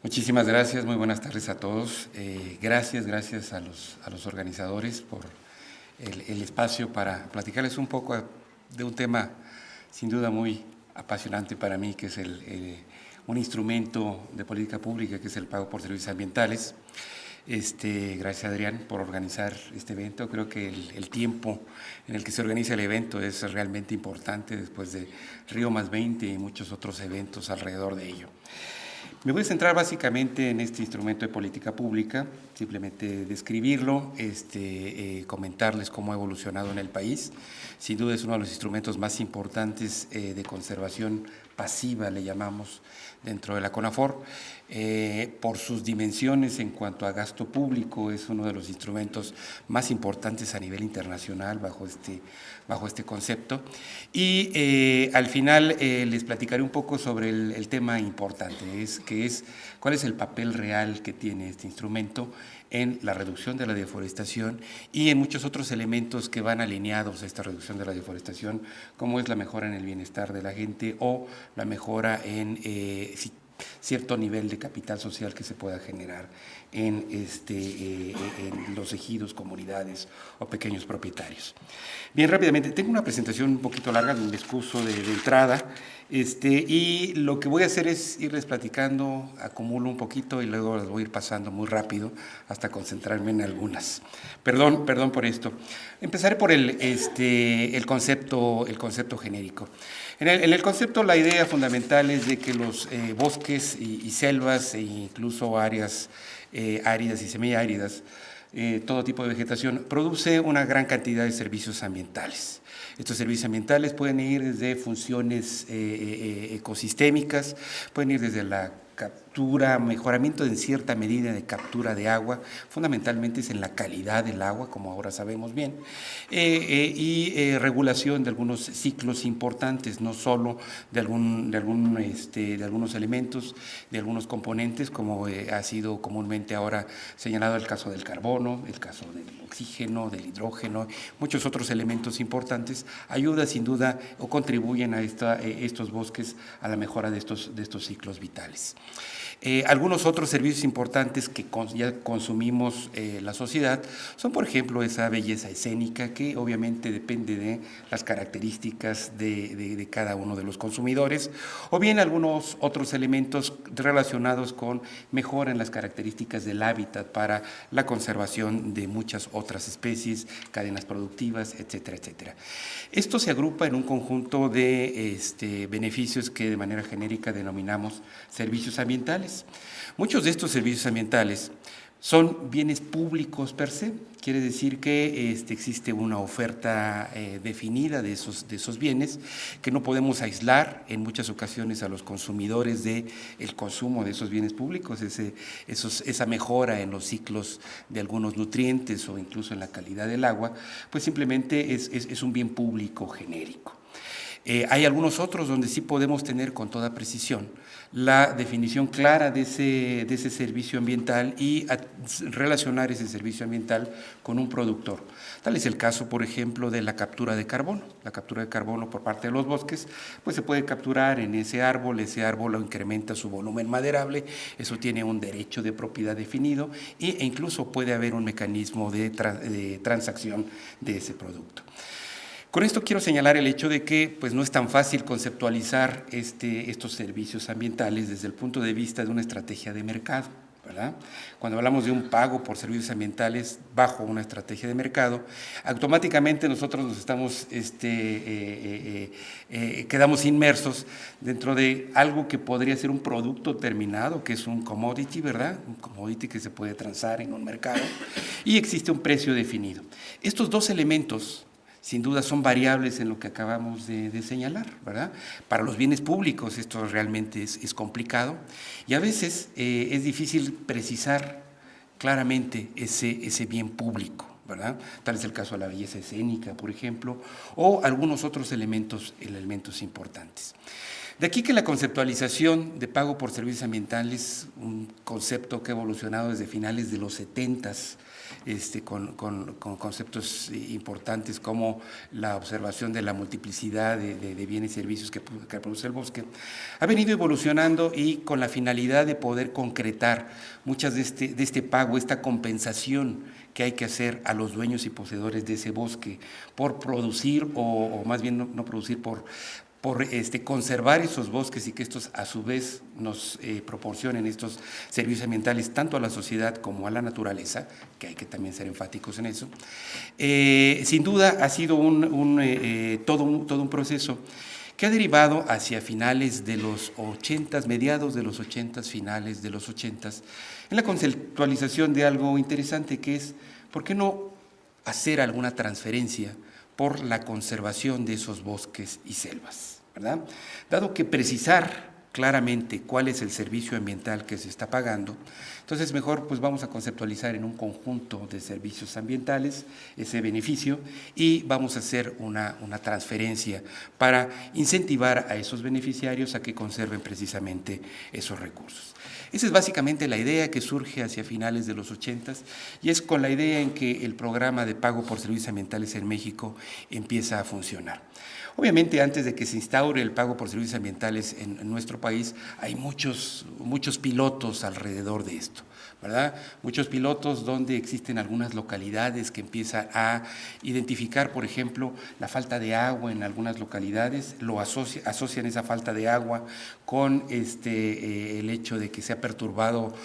Muchísimas gracias, muy buenas tardes a todos. Gracias a los organizadores por el espacio para platicarles un poco de un tema sin duda muy apasionante para mí, que es un instrumento de política pública, que es el pago por servicios ambientales. Gracias, Adrián, por organizar este evento. Creo que el tiempo en el que se organiza el evento es realmente importante después de Río +20 y muchos otros eventos alrededor de ello. Me voy a centrar básicamente en este instrumento de política pública, simplemente describirlo, comentarles cómo ha evolucionado en el país. Sin duda es uno de los instrumentos más importantes de conservación pasiva, le llamamos, dentro de la CONAFOR. Por sus dimensiones en cuanto a gasto público, es uno de los instrumentos más importantes a nivel internacional bajo este concepto. Y al final les platicaré un poco sobre el tema importante, cuál es el papel real que tiene este instrumento en la reducción de la deforestación y en muchos otros elementos que van alineados a esta reducción de la deforestación, como es la mejora en el bienestar de la gente o la mejora en cierto nivel de capital social que se pueda generar en los ejidos, comunidades o pequeños propietarios. Bien, rápidamente, tengo una presentación un poquito larga, un discurso de entrada, y lo que voy a hacer es irles platicando, acumulo un poquito y luego las voy a ir pasando muy rápido hasta concentrarme en algunas. Perdón por esto. Empezaré por el concepto genérico. En el concepto, la idea fundamental es de que los bosques y selvas e incluso áreas áridas y semiáridas, todo tipo de vegetación, produce una gran cantidad de servicios ambientales. Estos servicios ambientales pueden ir desde funciones ecosistémicas, pueden ir desde la captura, mejoramiento en cierta medida de captura de agua, fundamentalmente es en la calidad del agua, como ahora sabemos bien, y regulación de algunos ciclos importantes, no solo de algunos elementos, de algunos componentes, como ha sido comúnmente ahora señalado el caso del carbono, el caso del oxígeno, del hidrógeno, muchos otros elementos importantes, ayuda sin duda o contribuyen a estos bosques a la mejora de estos ciclos vitales. Algunos otros servicios importantes que ya consumimos la sociedad son, por ejemplo, esa belleza escénica que obviamente depende de las características de cada uno de los consumidores, o bien algunos otros elementos relacionados con mejora en las características del hábitat para la conservación de muchas otras especies, cadenas productivas, etcétera, etcétera. Esto se agrupa en un conjunto de beneficios que de manera genérica denominamos servicios ambientales. Muchos de estos servicios ambientales son bienes públicos per se, quiere decir que existe una oferta definida de esos bienes que no podemos aislar en muchas ocasiones a los consumidores del consumo de esos bienes públicos, esa mejora en los ciclos de algunos nutrientes o incluso en la calidad del agua, pues simplemente es un bien público genérico. Hay algunos otros donde sí podemos tener con toda precisión la definición clara de ese servicio ambiental y relacionar ese servicio ambiental con un productor. Tal es el caso, por ejemplo, de la captura de carbono. La captura de carbono por parte de los bosques, pues se puede capturar en ese árbol lo incrementa su volumen maderable, eso tiene un derecho de propiedad definido e incluso puede haber un mecanismo de transacción de ese producto. Con esto quiero señalar el hecho de que pues, no es tan fácil conceptualizar estos servicios ambientales desde el punto de vista de una estrategia de mercado, ¿verdad? Cuando hablamos de un pago por servicios ambientales bajo una estrategia de mercado, automáticamente nosotros nos estamos, quedamos inmersos dentro de algo que podría ser un producto terminado, que es un commodity, ¿verdad? Un commodity que se puede transar en un mercado y existe un precio definido. Estos dos elementos sin duda son variables en lo que acabamos de señalar, ¿verdad? Para los bienes públicos esto realmente es complicado y a veces es difícil precisar claramente ese bien público, ¿verdad? Tal es el caso de la belleza escénica, por ejemplo, o algunos otros elementos importantes. De aquí que la conceptualización de pago por servicios ambientales, un concepto que ha evolucionado desde finales de los 70s, con conceptos importantes como la observación de la multiplicidad de bienes y servicios que produce el bosque, ha venido evolucionando y con la finalidad de poder concretar muchas de este pago, esta compensación que hay que hacer a los dueños y poseedores de ese bosque por producir, o más bien no producir, por conservar esos bosques y que estos a su vez nos proporcionen estos servicios ambientales tanto a la sociedad como a la naturaleza, que hay que también ser enfáticos en eso. Sin duda ha sido todo un proceso que ha derivado hacia finales de los 80s, mediados de los 80s, finales de los 80s, en la conceptualización de algo interesante que es, ¿por qué no hacer alguna transferencia por la conservación de esos bosques y selvas, ¿verdad? Dado que precisar claramente cuál es el servicio ambiental que se está pagando, entonces mejor pues vamos a conceptualizar en un conjunto de servicios ambientales ese beneficio y vamos a hacer una transferencia para incentivar a esos beneficiarios a que conserven precisamente esos recursos. Esa es básicamente la idea que surge hacia finales de los 80s y es con la idea en que el programa de pago por servicios ambientales en México empieza a funcionar. Obviamente, antes de que se instaure el pago por servicios ambientales en nuestro país, hay muchos pilotos alrededor de esto, ¿verdad? Muchos pilotos donde existen algunas localidades que empiezan a identificar, por ejemplo, la falta de agua en algunas localidades, asocian esa falta de agua con el hecho de que se ha perturbado,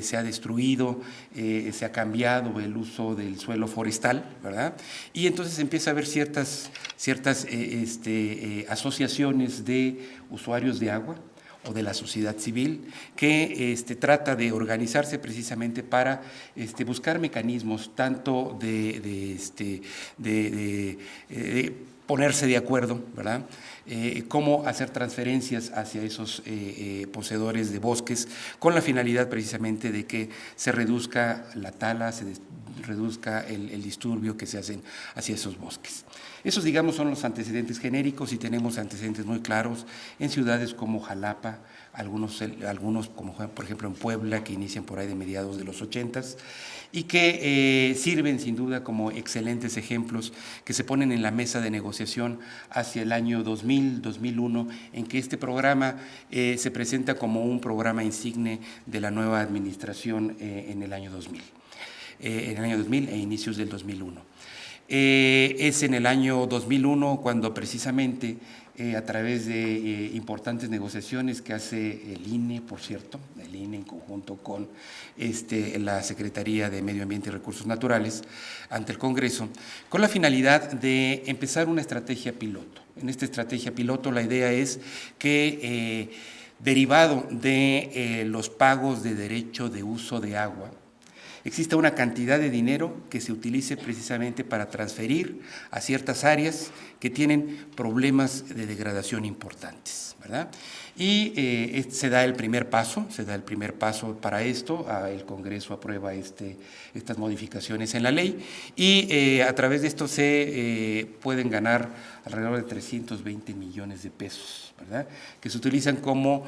se ha destruido, se ha cambiado el uso del suelo forestal, ¿verdad? Y entonces empieza a haber ciertas asociaciones de usuarios de agua o de la sociedad civil que trata de organizarse precisamente para buscar mecanismos tanto de ponerse de acuerdo, ¿verdad? Cómo hacer transferencias hacia esos poseedores de bosques con la finalidad precisamente de que se reduzca la tala, se reduzca el disturbio que se hacen hacia esos bosques. Esos, digamos, son los antecedentes genéricos y tenemos antecedentes muy claros en ciudades como Jalapa, algunos como por ejemplo en Puebla, que inician por ahí de mediados de los 80s y que sirven sin duda como excelentes ejemplos que se ponen en la mesa de negociación hacia el año 2000, 2001, en que este programa se presenta como un programa insigne de la nueva administración en el año 2000. En el año 2000 e inicios del 2001. Es en el año 2001 cuando precisamente a través de importantes negociaciones que hace el INE, por cierto, el INE en conjunto con la Secretaría de Medio Ambiente y Recursos Naturales ante el Congreso, con la finalidad de empezar una estrategia piloto. En esta estrategia piloto la idea es que derivado de los pagos de derecho de uso de agua, existe una cantidad de dinero que se utilice precisamente para transferir a ciertas áreas que tienen problemas de degradación importantes, ¿verdad? Y se da el primer paso para esto, el Congreso aprueba estas modificaciones en la ley y a través de esto se pueden ganar alrededor de 320 millones de pesos, ¿verdad? Que se utilizan como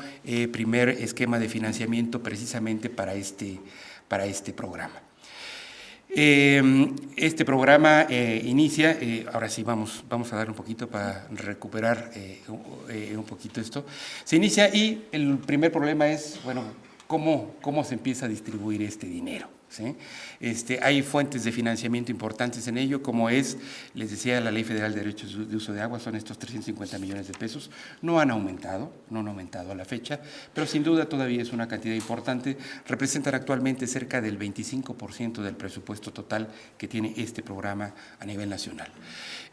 primer esquema de financiamiento precisamente para este programa. Este programa inicia, ahora sí vamos a dar un poquito para recuperar un poquito esto. Se inicia y el primer problema es, bueno, ¿cómo se empieza a distribuir este dinero? ¿Sí? Hay fuentes de financiamiento importantes en ello, como les decía, la Ley Federal de Derechos de Uso de Agua, son estos 350 millones de pesos. No han aumentado a la fecha, pero sin duda todavía es una cantidad importante. Representan actualmente cerca del 25% del presupuesto total que tiene este programa a nivel nacional.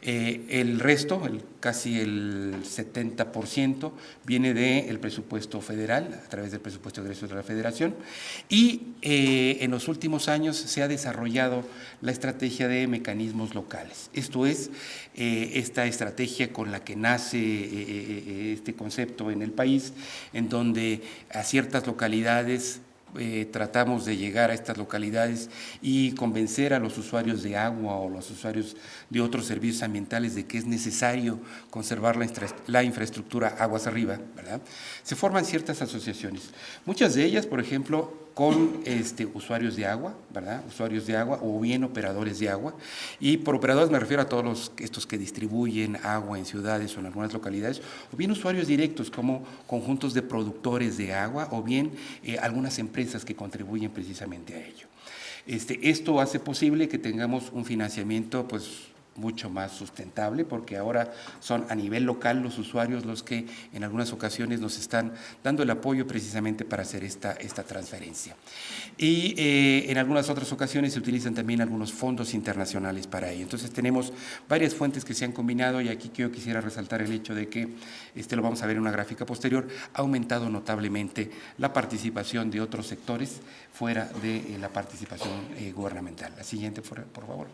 El resto, casi el 70%, viene del presupuesto federal, a través del presupuesto de egresos de la Federación, y en los últimos años se ha desarrollado la estrategia de mecanismos locales. Esto es, esta estrategia con la que nace este concepto en el país, en donde a ciertas localidades tratamos de llegar a estas localidades y convencer a los usuarios de agua o los usuarios de otros servicios ambientales de que es necesario conservar la infraestructura aguas arriba, ¿verdad? Se forman ciertas asociaciones, muchas de ellas, por ejemplo, con usuarios de agua, ¿verdad? Usuarios de agua o bien operadores de agua, y por operadores me refiero a todos estos que distribuyen agua en ciudades o en algunas localidades, o bien usuarios directos como conjuntos de productores de agua o bien algunas empresas que contribuyen precisamente a ello. Esto hace posible que tengamos un financiamiento pues mucho más sustentable, porque ahora son a nivel local los usuarios los que en algunas ocasiones nos están dando el apoyo precisamente para hacer esta transferencia. Y en algunas otras ocasiones se utilizan también algunos fondos internacionales para ello. Entonces tenemos varias fuentes que se han combinado y aquí yo quisiera resaltar el hecho de que, lo vamos a ver en una gráfica posterior, ha aumentado notablemente la participación de otros sectores fuera de la participación gubernamental. La siguiente, por favor.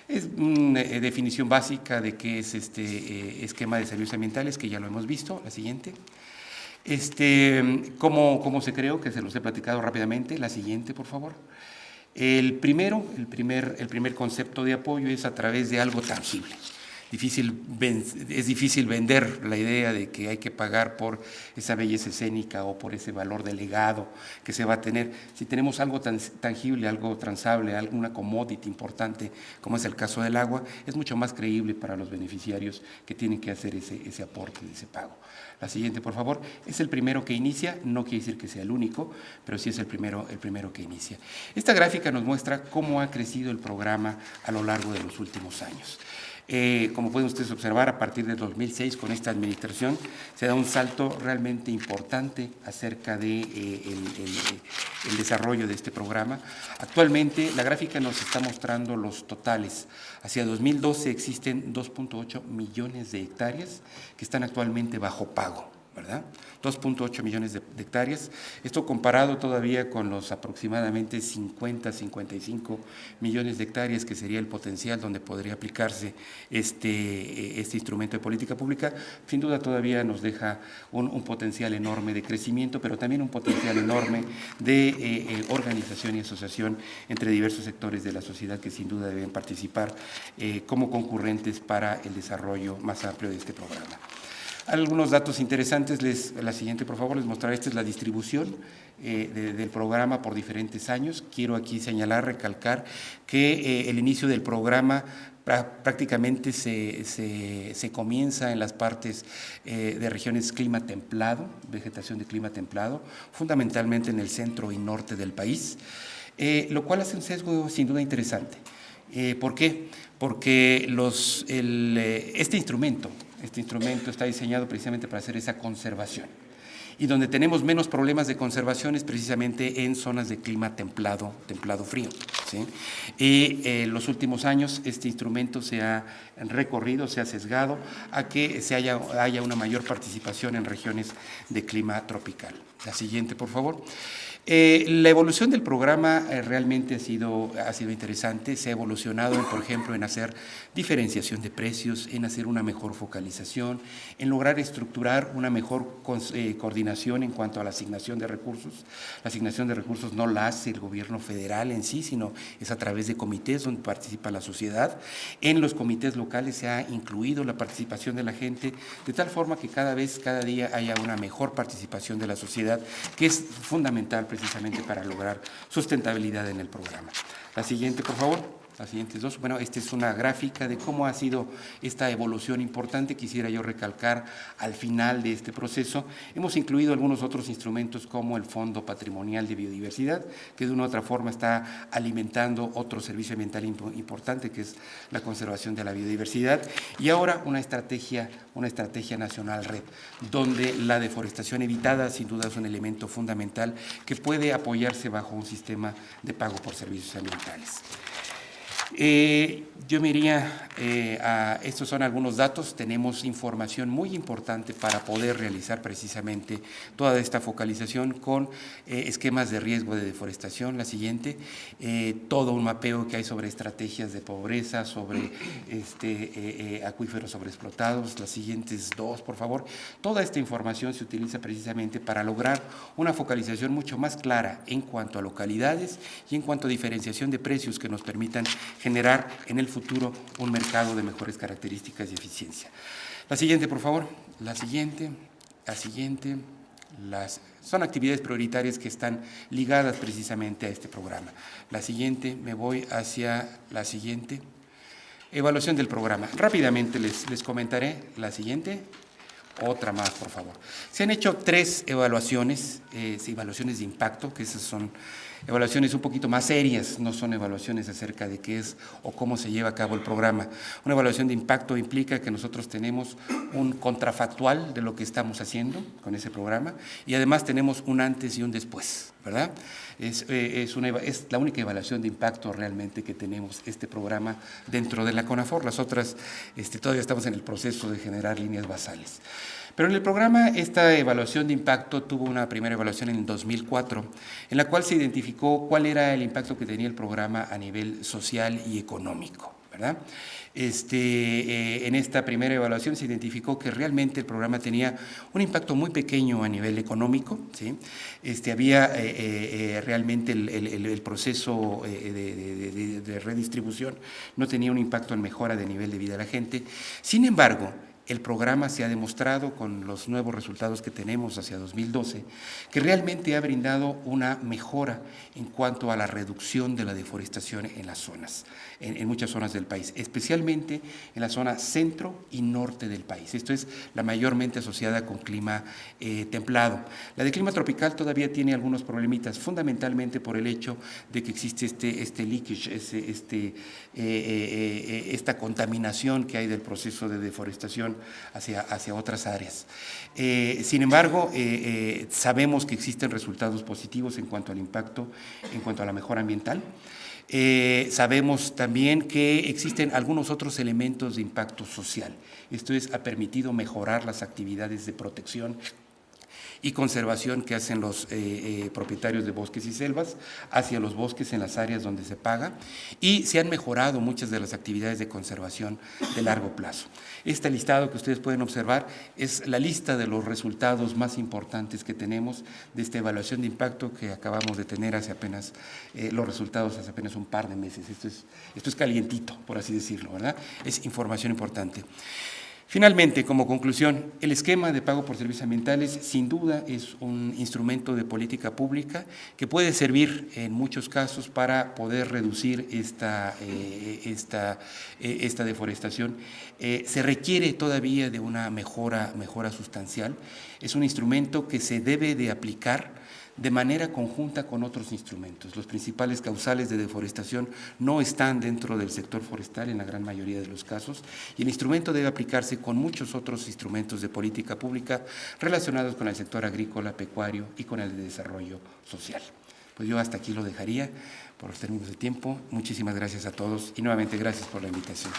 Es una definición básica de qué es este esquema de servicios ambientales, que ya lo hemos visto. La siguiente. ¿Cómo se creó? Que se los he platicado rápidamente. La siguiente, por favor. El primer concepto de apoyo es a través de algo tangible. Es difícil vender la idea de que hay que pagar por esa belleza escénica o por ese valor delegado que se va a tener. Si tenemos algo tangible, algo transable, alguna commodity importante, como es el caso del agua, es mucho más creíble para los beneficiarios que tienen que hacer ese aporte, ese pago. La siguiente, por favor. Es el primero que inicia, no quiere decir que sea el único, pero sí es el primero que inicia. Esta gráfica nos muestra cómo ha crecido el programa a lo largo de los últimos años. Como pueden ustedes observar, a partir de 2006, con esta administración, se da un salto realmente importante acerca del el desarrollo de este programa. Actualmente, la gráfica nos está mostrando los totales. Hacia 2012 existen 2.8 millones de hectáreas que están actualmente bajo pago, ¿verdad? 2.8 millones de hectáreas. Esto comparado todavía con los aproximadamente 55 millones de hectáreas que sería el potencial donde podría aplicarse este instrumento de política pública, sin duda todavía nos deja un potencial enorme de crecimiento, pero también un potencial enorme de organización y asociación entre diversos sectores de la sociedad que sin duda deben participar como concurrentes para el desarrollo más amplio de este programa. Algunos datos interesantes, la siguiente por favor, les mostraré. Esta es la distribución del programa por diferentes años. Quiero aquí señalar, recalcar que el inicio del programa prácticamente se comienza en las partes de regiones clima templado, vegetación de clima templado, fundamentalmente en el centro y norte del país, lo cual hace un sesgo sin duda interesante. ¿Por qué? Porque este instrumento está diseñado precisamente para hacer esa conservación. Y donde tenemos menos problemas de conservación es precisamente en zonas de clima templado frío, ¿sí? Y en los últimos años este instrumento se ha recorrido, se ha sesgado a que haya una mayor participación en regiones de clima tropical. La siguiente, por favor. La evolución del programa realmente ha sido interesante. Se ha evolucionado, por ejemplo, en hacer diferenciación de precios, en hacer una mejor focalización, en lograr estructurar una mejor coordinación en cuanto a la asignación de recursos. La asignación de recursos no la hace el gobierno federal en sí, sino es a través de comités donde participa la sociedad. En los comités locales se ha incluido la participación de la gente, de tal forma que cada día haya una mejor participación de la sociedad, que es fundamental precisamente para lograr sustentabilidad en el programa. La siguiente, por favor. Las siguientes dos. Bueno, esta es una gráfica de cómo ha sido esta evolución importante. Quisiera yo recalcar al final de este proceso, hemos incluido algunos otros instrumentos como el Fondo Patrimonial de Biodiversidad, que de una u otra forma está alimentando otro servicio ambiental importante, que es la conservación de la biodiversidad, y ahora una estrategia nacional red, donde la deforestación evitada sin duda es un elemento fundamental que puede apoyarse bajo un sistema de pago por servicios ambientales. Yo me iría estos son algunos datos. Tenemos información muy importante para poder realizar precisamente toda esta focalización con esquemas de riesgo de deforestación. La siguiente, todo un mapeo que hay sobre estrategias de pobreza, sobre acuíferos sobreexplotados. Las siguientes dos, por favor. Toda esta información se utiliza precisamente para lograr una focalización mucho más clara en cuanto a localidades y en cuanto a diferenciación de precios que nos permitan generar en el futuro un mercado de mejores características y eficiencia. La siguiente, por favor. La siguiente. Son actividades prioritarias que están ligadas precisamente a este programa. La siguiente, me voy hacia la siguiente. Evaluación del programa. Rápidamente les comentaré la siguiente. Otra más, por favor. Se han hecho 3 evaluaciones, evaluaciones de impacto, que esas son evaluaciones un poquito más serias, no son evaluaciones acerca de qué es o cómo se lleva a cabo el programa. Una evaluación de impacto implica que nosotros tenemos un contrafactual de lo que estamos haciendo con ese programa y además tenemos un antes y un después, ¿verdad? Es la única evaluación de impacto realmente que tenemos este programa dentro de la CONAFOR. Las otras todavía estamos en el proceso de generar líneas basales. Pero en el programa esta evaluación de impacto tuvo una primera evaluación en el 2004, en la cual se identificó cuál era el impacto que tenía el programa a nivel social y económico, ¿verdad? En esta primera evaluación se identificó que realmente el programa tenía un impacto muy pequeño a nivel económico, ¿sí? Había realmente el proceso de redistribución no tenía un impacto en mejora de nivel de vida de la gente. Sin embargo, el programa se ha demostrado con los nuevos resultados que tenemos hacia 2012 que realmente ha brindado una mejora en cuanto a la reducción de la deforestación en las zonas, en muchas zonas del país, especialmente en la zona centro y norte del país. Esto es la mayormente asociada con clima templado. La de clima tropical todavía tiene algunos problemitas, fundamentalmente por el hecho de que existe este leakage, esta contaminación que hay del proceso de deforestación hacia otras áreas. Sin embargo, sabemos que existen resultados positivos en cuanto al impacto, en cuanto a la mejora ambiental. Sabemos también que existen algunos otros elementos de impacto social. Esto ha permitido mejorar las actividades de protección y conservación que hacen los propietarios de bosques y selvas hacia los bosques en las áreas donde se paga, y se han mejorado muchas de las actividades de conservación de largo plazo. Este listado que ustedes pueden observar es la lista de los resultados más importantes que tenemos de esta evaluación de impacto que acabamos de tener hace apenas, los resultados hace apenas un par de meses. Esto es calientito, por así decirlo, ¿verdad? Es información importante. Finalmente, como conclusión, el esquema de pago por servicios ambientales sin duda es un instrumento de política pública que puede servir en muchos casos para poder reducir esta deforestación. Se requiere todavía de una mejora sustancial. Es un instrumento que se debe de aplicar de manera conjunta con otros instrumentos. Los principales causales de deforestación no están dentro del sector forestal en la gran mayoría de los casos, y el instrumento debe aplicarse con muchos otros instrumentos de política pública relacionados con el sector agrícola, pecuario y con el de desarrollo social. Pues yo hasta aquí lo dejaría por los términos de tiempo. Muchísimas gracias a todos y nuevamente gracias por la invitación.